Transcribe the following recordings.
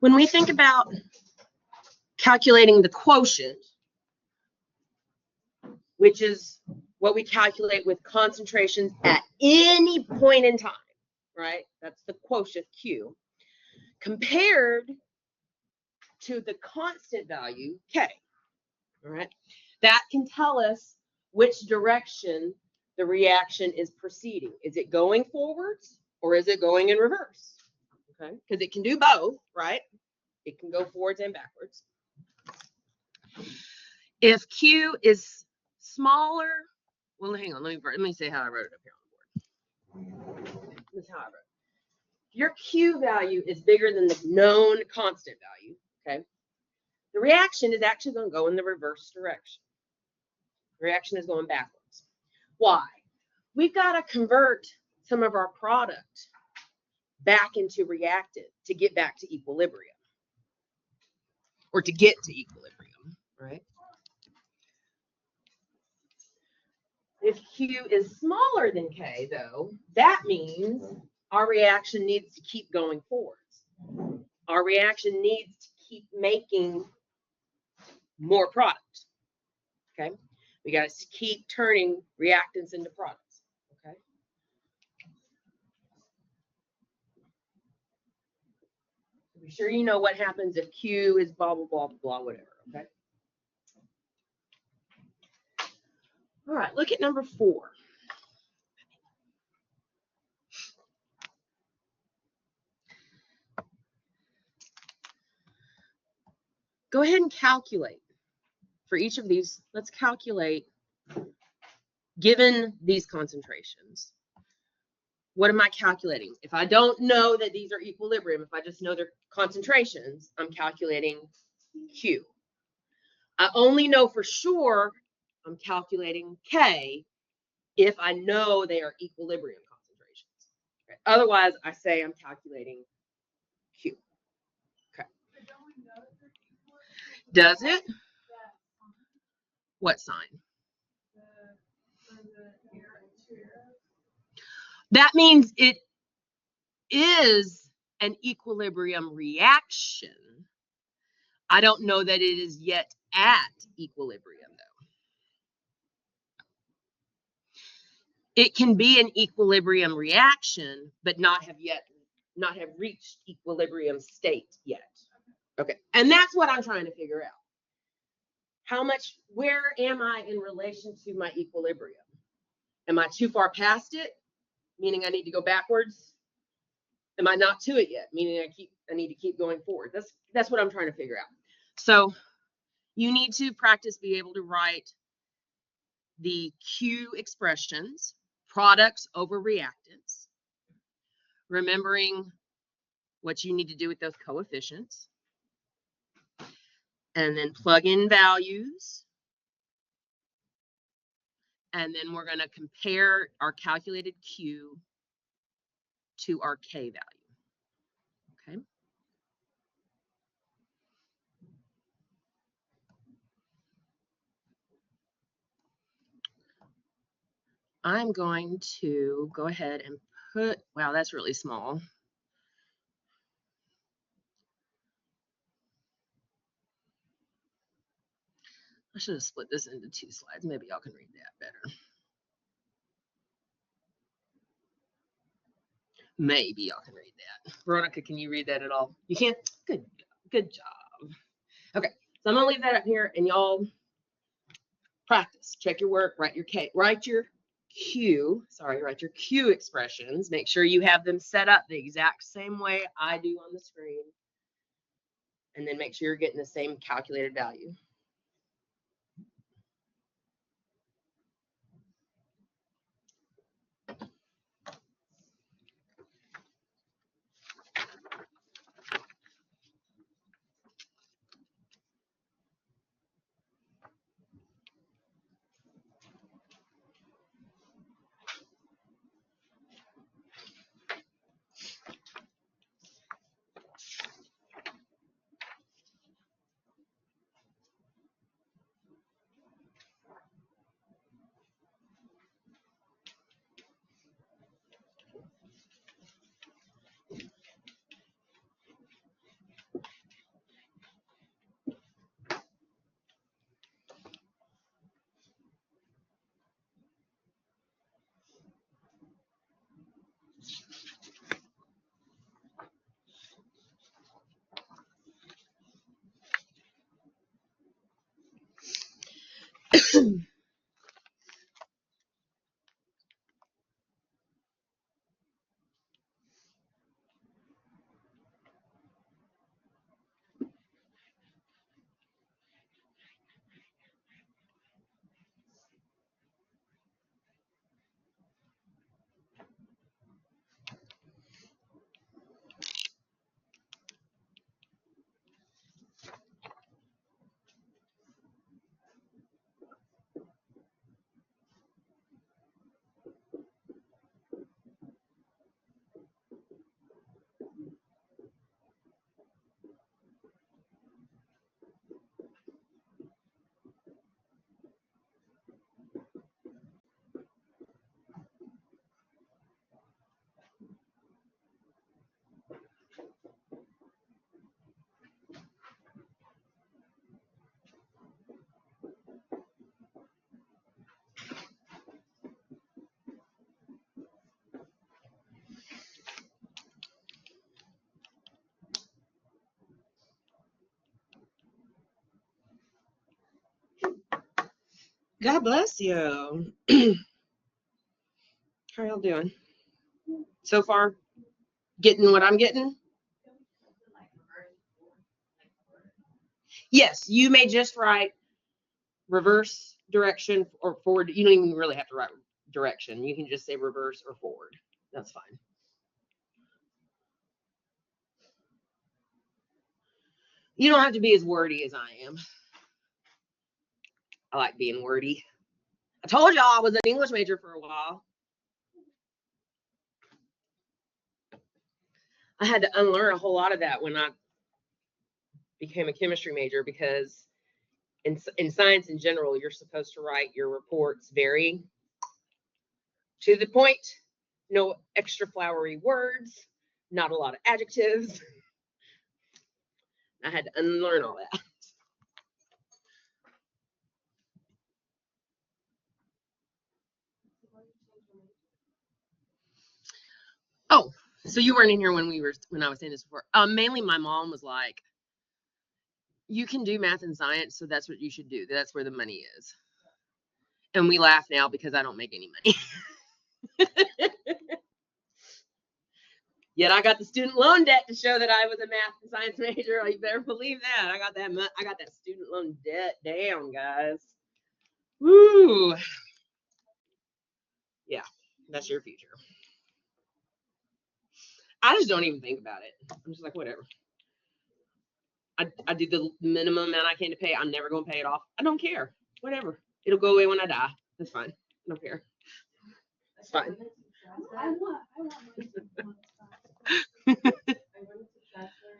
When we think about calculating the quotient, which is what we calculate with concentrations at any point in time, right? That's the quotient Q, compared to the constant value K, all right? That can tell us which direction the reaction is proceeding. Is it going forwards or is it going in reverse? Okay, because it can do both, right? It can go forwards and backwards. If Q is smaller, well, hang on, let me say how I wrote it up here on the board. This is how I wrote it. If your Q value is bigger than the known constant value, okay, the reaction is actually going to go in the reverse direction. The reaction is going backwards. Why? We've got to convert some of our product back into reactant to get back to equilibrium, or to get to equilibrium, right? If Q is smaller than K, though, that means our reaction needs to keep going forwards. Our reaction needs to keep making more product, okay? We got to keep turning reactants into products, okay? Be sure you know what happens if Q is blah, blah, blah, blah, whatever, okay? All right, look at number 4. Go ahead and calculate for each of these. Let's calculate, given these concentrations, what am I calculating? If I don't know that these are equilibrium, if I just know their concentrations, I'm calculating Q. I only know for sure I'm calculating K if I know they are equilibrium concentrations. Okay. Otherwise, I say I'm calculating Q. Okay. Does it? What sign? That means it is an equilibrium reaction. I don't know that it is yet at equilibrium, though. It can be an equilibrium reaction, but not have reached equilibrium state yet. Okay, and that's what I'm trying to figure out. Where am I in relation to my equilibrium? Am I too far past it, meaning I need to go backwards? Am I not to it yet, meaning I need to keep going forward? That's what I'm trying to figure out. So you need to practice be able to write the Q expressions, products over reactants, remembering what you need to do with those coefficients, and then plug in values. And then we're going to compare our calculated Q to our K value. Okay. I'm going to go ahead and put, wow, that's really small. I should have split this into 2 slides. Maybe y'all can read that better. Maybe y'all can read that. Veronica, can you read that at all? You can't? Good job. Okay, so I'm gonna leave that up here and y'all practice. Check your work, write your Q expressions. Make sure you have them set up the exact same way I do on the screen. And then make sure you're getting the same calculated value. God bless you. How y'all doing? So far, getting what I'm getting? Yes, you may just write reverse direction or forward. You don't even really have to write direction. You can just say reverse or forward. That's fine. You don't have to be as wordy as I am. I like being wordy. I told y'all I was an English major for a while. I had to unlearn a whole lot of that when I became a chemistry major, because in science in general, you're supposed to write your reports very to the point, no extra flowery words, not a lot of adjectives. I had to unlearn all that. Oh, so you weren't in here when I was saying this before. Mainly my mom was like, you can do math and science, so that's what you should do. That's where the money is. And we laugh now because I don't make any money. Yet I got the student loan debt to show that I was a math and science major. You better believe that. I got that student loan debt down, guys. Woo. Yeah, that's your future. I just don't even think about it. I'm just like, whatever. I do the minimum amount I can to pay. I'm never going to pay it off. I don't care. Whatever. It'll go away when I die. That's fine. I don't care. That's fine. I want money to I went to transfer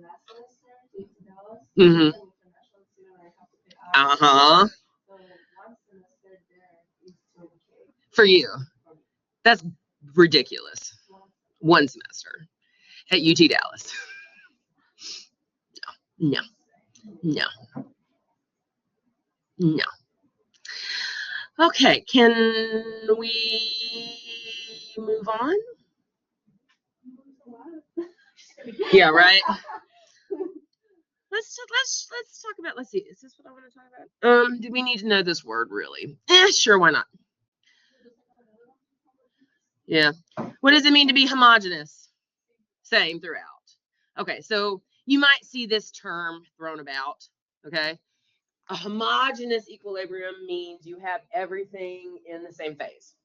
last semester to Dallas. Mm-hmm. International student, I have to pay out. Uh-huh. So one semester there is $20K. For you. That's ridiculous. One semester at UT Dallas. No. No. No. Okay, can we move on? Yeah, right. Let's talk about. Let's see. Is this what I want to talk about? Do we need to know this word really? Sure. Why not? Yeah. What does it mean to be homogeneous? Same throughout. Okay, so you might see this term thrown about. Okay. A homogeneous equilibrium means you have everything in the same phase.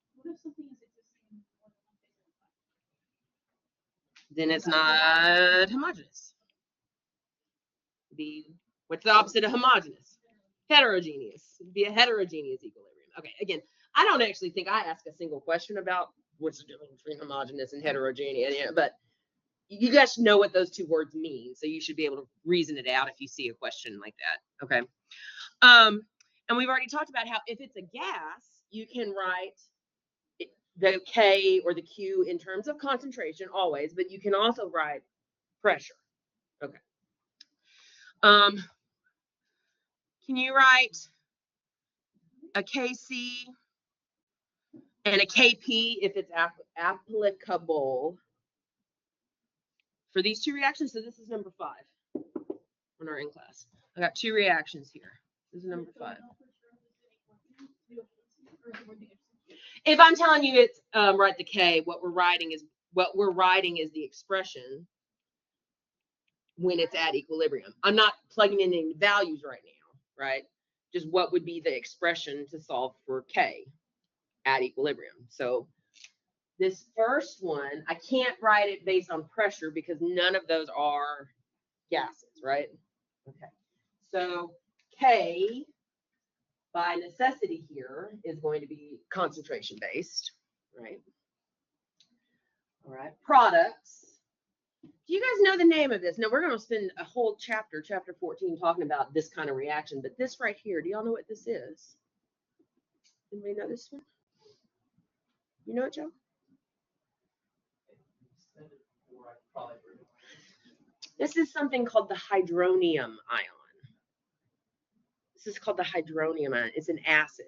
Then it's not homogeneous. What's the opposite of homogeneous? Heterogeneous. It'd be a heterogeneous equilibrium. Okay, again, I don't actually think I asked a single question about what's the difference between homogeneous and heterogeneous, but you guys know what those two words mean, so you should be able to reason it out if you see a question like that. Okay. And we've already talked about how if it's a gas, you can write the K or the Q in terms of concentration always, but you can also write pressure. Okay. Can you write a KC and a KP if it's applicable for these two reactions? So this is number 5 on our in class. I got 2 reactions here. This is number 5. If I'm telling you it's write the K, what we're writing is the expression when it's at equilibrium. I'm not plugging in any values right now, right? Just what would be the expression to solve for K at equilibrium. So this first one, I can't write it based on pressure because none of those are gases, right? Okay. So K by necessity here is going to be concentration based, right? All right. Products. Do you guys know the name of this? Now we're going to spend a whole chapter 14, talking about this kind of reaction, but this right here, do y'all know what this is? Anybody know this one? You know it, Joe? This is something called the hydronium ion. This is called the hydronium ion. It's an acid.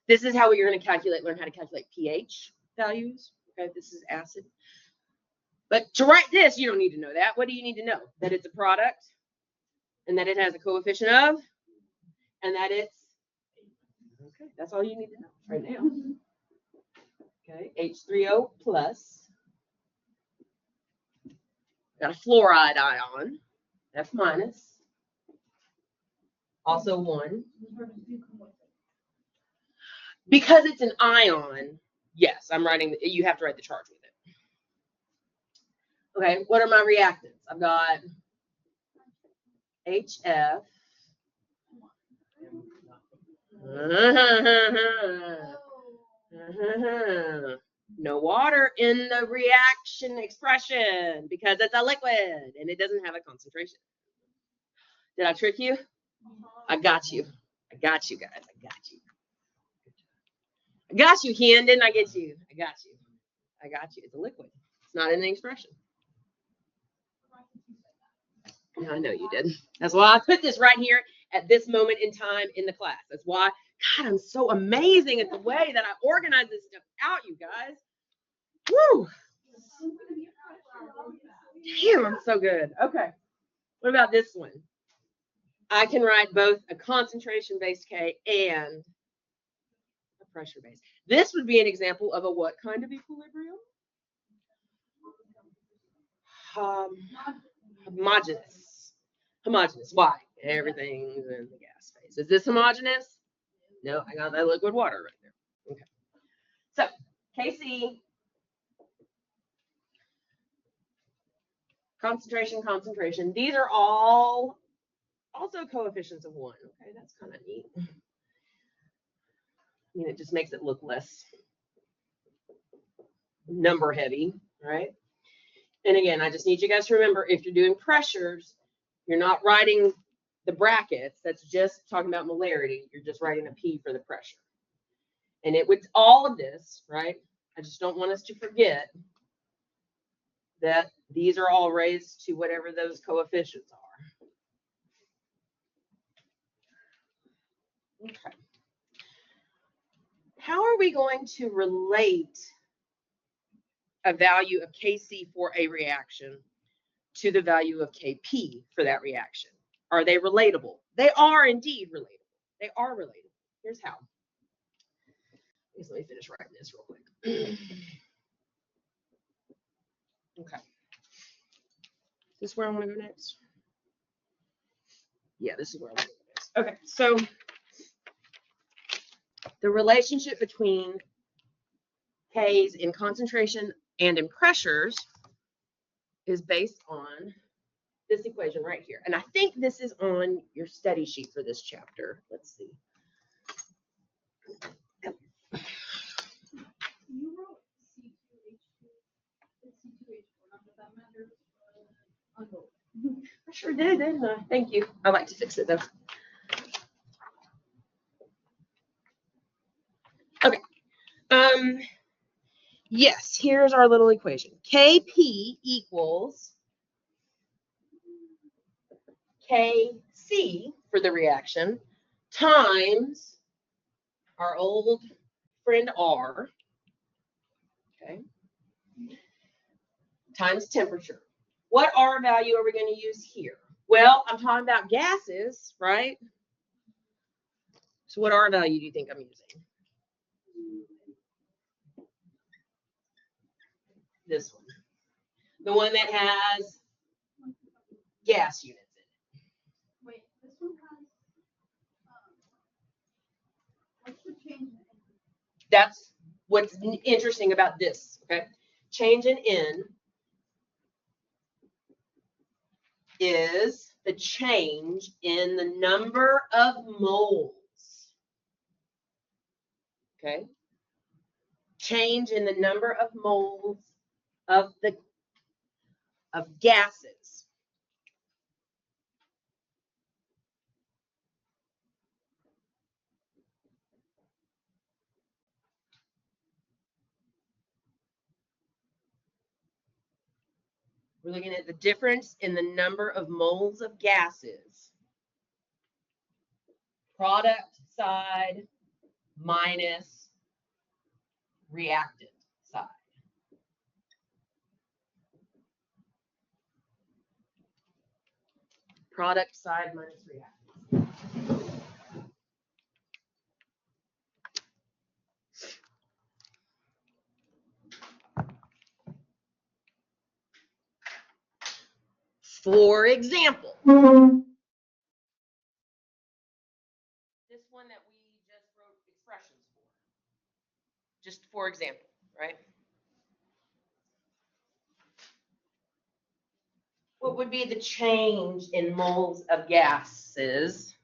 This is how we're going to learn how to calculate pH values. Okay, this is acid. But to write this, you don't need to know that. What do you need to know? That it's a product, and that it has a coefficient of, and that it's, okay, that's all you need to know right now. Okay, H3O plus. Got a fluoride ion, F minus. Also 1. Because it's an ion, yes, I'm writing, you have to write the charge with it. Okay, what are my reactants? I've got HF. No water in the reaction expression because it's a liquid and it doesn't have a concentration. Did I trick you? I got you. I got you guys. I got you. I got you, Ken. Didn't I get you? I got you. I got you. It's a liquid. It's not in the expression. I know you did. That's why I put this right here at this moment in time in the class. That's why, God, I'm so amazing at the way that I organize this stuff out, you guys. Woo! Damn, I'm so good. Okay. What about this one? I can write both a concentration-based K and a pressure-based. This would be an example of a what kind of equilibrium? Homogeneous. Homogeneous. Why? Everything's in the gas phase. Is this homogeneous? No, I got that liquid water right there. Okay. So, Kc, concentration, concentration. These are all also coefficients of 1. Okay, that's kind of neat. I mean, it just makes it look less number heavy, right? And again, I just need you guys to remember, if you're doing pressures, you're not writing the brackets. That's just talking about molarity. You're just writing a P for the pressure. And it with all of this, right? I just don't want us to forget that these are all raised to whatever those coefficients are. Okay. How are we going to relate a value of Kc for a reaction to the value of Kp for that reaction? Are they relatable? They are indeed relatable. They are relatable. Here's how. Let me finish writing this real quick. Okay. Is this where I want to go next? Yeah, this is where I want to go next. Okay, so the relationship between K's in concentration and in pressures is based on this equation right here. And I think this is on your study sheet for this chapter. Let's see. You wrote C2H2. I sure did, didn't I? Thank you. I like to fix it though. Okay. Yes, here's our little equation. Kp equals Kc for the reaction times our old friend R, okay, times temperature. What R value are we going to use here? Well, I'm talking about gases, right? So what R value do you think I'm using? This one. The one that has gas units in it. Wait, this one has, what's the change in N? That's what's interesting about this, okay? Change in N is the change in the number of moles. Okay? Change in the number of moles of gases. We're looking at the difference in the number of moles of gases. Product side minus reactant side. Product side minus reactant. For example, this one that we just wrote expressions for. Just for example, right? What would be the change in moles of gases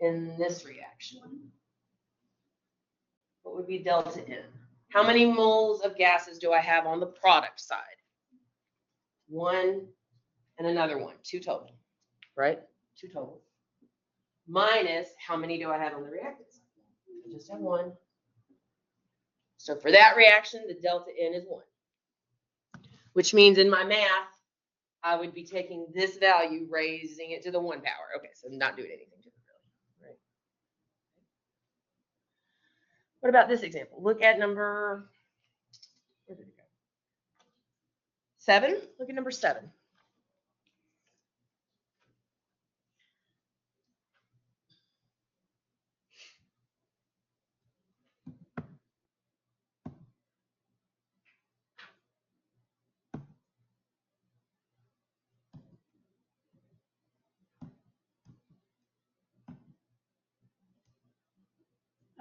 in this reaction? What would be delta N? How many moles of gases do I have on the product side? One and another one, 2 total, right? 2 total. Minus, how many do I have on the reactant side? I just have 1. So for that reaction, the delta N is 1. Which means in my math, I would be taking this value, raising it to the 1 power. Okay, so I'm not doing anything to it really, right? What about this example? Look at number, where did it go? 7. Look at number 7.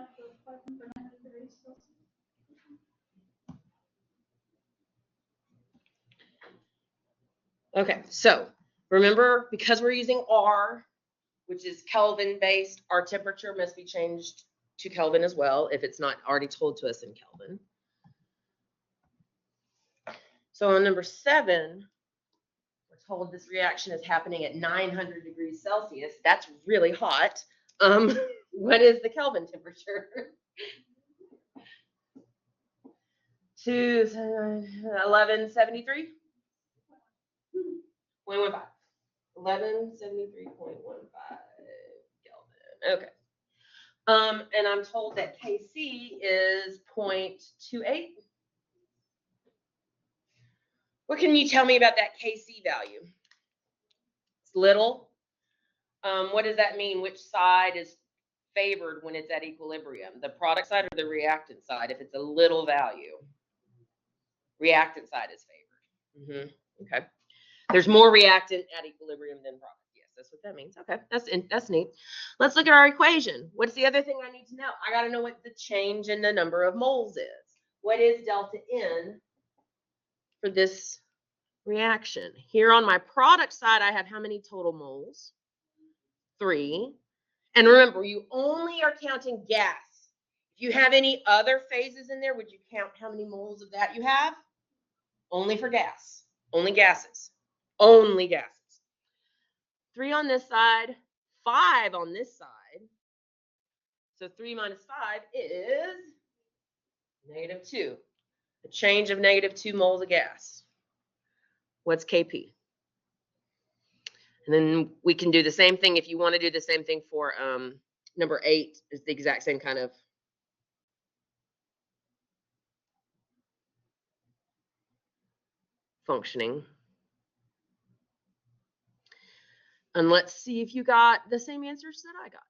After 500 degrees Celsius. Okay, so remember, because we're using R, which is Kelvin based, our temperature must be changed to Kelvin as well, if it's not already told to us in Kelvin. So on number 7, we're told this reaction is happening at 900 degrees Celsius. That's really hot. What is the Kelvin temperature? 1173? 0.15. 1173.15 Kelvin. Okay. And I'm told that Kc is 0.28. What can you tell me about that Kc value? It's little. What does that mean? Which side is favored when it's at equilibrium? The product side or the reactant side? If it's a little value, reactant side is favored. Okay. There's more reactant at equilibrium than product. Yes, that's what that means. Okay, that's neat. Let's look at our equation. What's the other thing I need to know? I got to know what the change in the number of moles is. What is delta N for this reaction? Here on my product side, I have how many total moles? 3. And remember, you only are counting gas. If you have any other phases in there, would you count how many moles of that you have? Only for gas. Only gases. Only gases. 3 on this side, 5 on this side. So 3 minus 5 is -2. A change of -2 moles of gas. What's Kp? And then we can do the same thing if you want to do the same thing for number 8. It's the exact same kind of functioning. And let's see if you got the same answers that I got.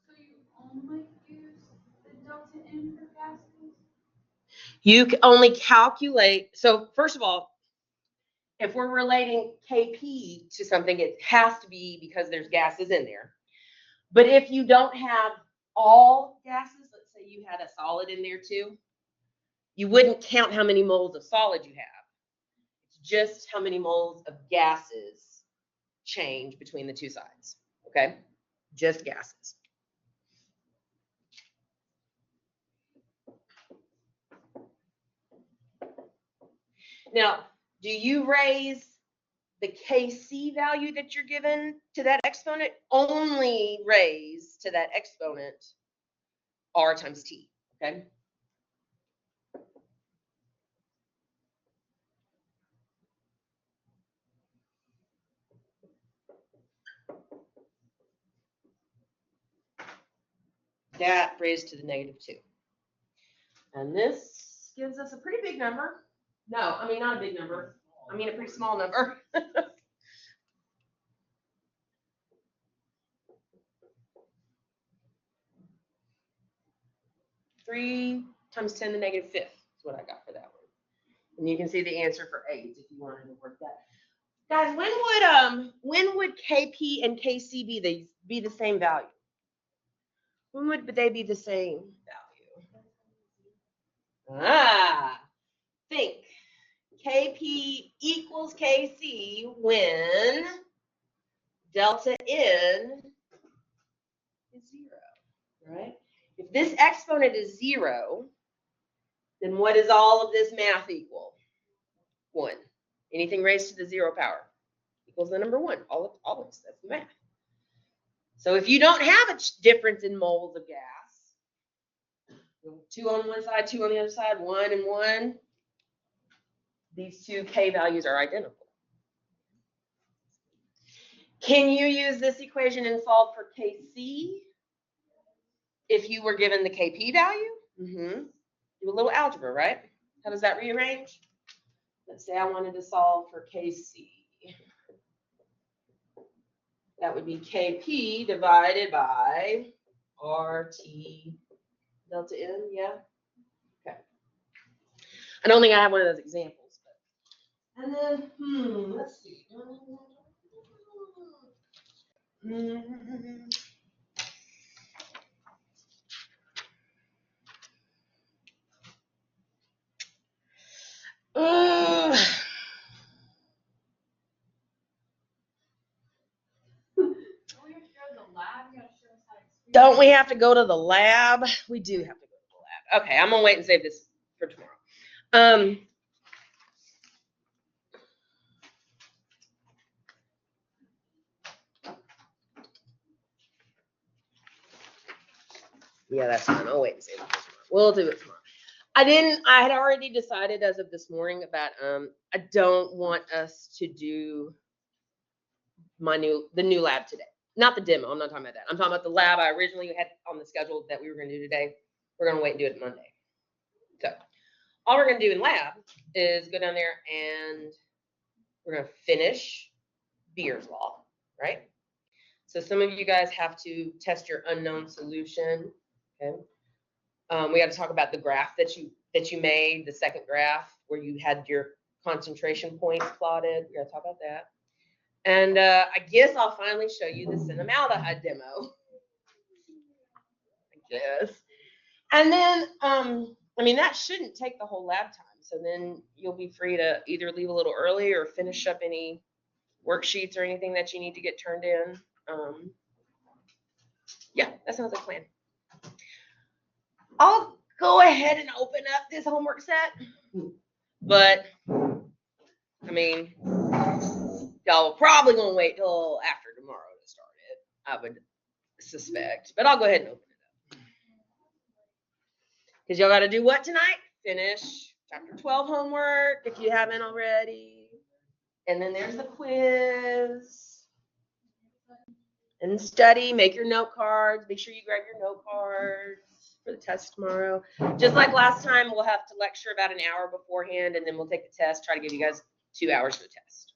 So you only in for gases? You can only calculate. So first of all, if we're relating Kp to something, it has to be because there's gases in there. But if you don't have all gases, let's say you had a solid in there too, you wouldn't count how many moles of solid you have. It's just how many moles of gases change between the two sides. Okay? Just gases. Now, do you raise the Kc value that you're given to that exponent? Only raise to that exponent R times T, okay? That raised to the -2. And this gives us a pretty big number. No, I mean, not a big number. I mean, a pretty small number. 3 times 10 to the -5 is what I got for that one. And you can see the answer for 8 if you wanted to work that. Guys, when would Kp and Kc be the same value? When would they be the same value? Think. Kp equals Kc when delta N is 0, right? If this exponent is 0, then what does all of this math equal? 1. Anything raised to the 0 power equals the number 1. Always. That's the math. So if you don't have a difference in moles of gas, 2 on one side, 2 on the other side, 1 and 1, these two K values are identical. Can you use this equation and solve for Kc if you were given the Kp value? Do a little algebra, right? How does that rearrange? Let's say I wanted to solve for Kc. That would be Kp divided by RT delta N, yeah? Okay. I don't think I have one of those examples, but. And then, let's see. Don't we have to go to the lab? We do have to go to the lab. Okay, I'm gonna wait and save this for tomorrow. Yeah, that's fine. I'll wait and save it for tomorrow. We'll do it tomorrow. I had already decided as of this morning about I don't want us to do the new lab today. Not the demo. I'm not talking about that. I'm talking about the lab I originally had on the schedule that we were going to do today. We're going to wait and do it Monday. So all we're going to do in lab is go down there and we're going to finish Beer's law, right? So some of you guys have to test your unknown solution. Okay. We got to talk about the graph that you made, the second graph where you had your concentration points plotted. We got to talk about that. And I guess I'll finally show you the cinnamaldehyde demo. I guess. And then, I mean, that shouldn't take the whole lab time. So then you'll be free to either leave a little early or finish up any worksheets or anything that you need to get turned in. Yeah, that sounds like a plan. I'll go ahead and open up this homework set. But, I mean, y'all probably gonna wait till after tomorrow to start it, I would suspect. But I'll go ahead and open it up. Because y'all got to do what tonight? Finish chapter 12 homework if you haven't already. And then there's the quiz. And study, make your note cards. Make sure you grab your note cards for the test tomorrow. Just like last time, we'll have to lecture about an hour beforehand, and then we'll take the test, try to give you guys 2 hours for the test.